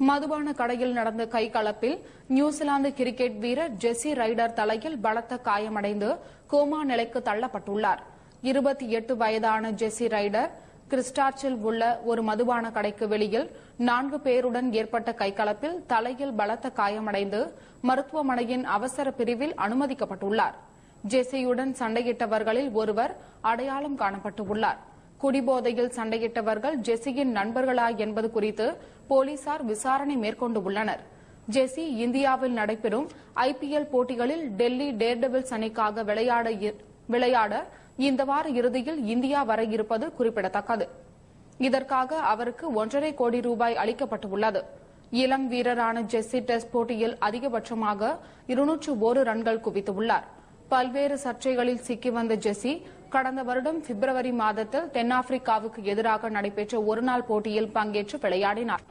மதுபான கடையில் நடந்த கைகலப்பில் நியூசிலாந்து கிரிக்கெட் வீரர் ஜெசி ரைடர் தலையில் பலத்த காயமடைந்து கோமா நிலைக்கு தள்ளப்பட்டுள்ளார். 28 வயதான ஜெசி ரைடர் கிறிஸ்டார்ச்சில் உள்ள ஒரு மதுபான கடைக்கு வெளியில் 4 பேருடன் ஏற்பட்ட கைகலப்பில் தலையில் பலத்த காயமடைந்து மருத்துவமனையின் அவசர பிரிவில் அனுமதிக்கப்பட்டுள்ளார். ஜெசியுடன் சண்டையிட்டவர்களில் ஒருவர் அடையாளம் காணப்பட்டுள்ளார். குடிபோதையில் சண்டையிட்டவர்கள் ஜெசியின் நண்பர்களா என்பது குறித்து போலீசார் விசாரணை மேற்கொண்டு உள்ளனர். ஜெசி இந்தியாவில் நடைபெறும் IPL போட்டிகளில் டெல்லி டேர்டெவில்ஸ் அணிக்காக விளையாட இந்த வார இறுதியில் இந்தியா வர இருப்பது குறிப்பிடத்தக்கது. இதற்காக அவருக்கு ₹1.5 கோடி அளிக்கப்பட்டுள்ளது. இளம் வீரரான ஜெசி டெஸ்ட் போட்டியில் அதிகபட்சமாக 201 ரன்கள் குவித்துள்ளார். பல்வேறு சர்ச்சைகளில் சிக்கி வந்த ஜெசி கடந்த வருடம் பிப்ரவரி மாதத்தில் தென்னாப்பிரிக்காவுக்கு எதிராக நடைபெற்ற ஒருநாள் போட்டியில் பங்கேற்று விளையாடினார்.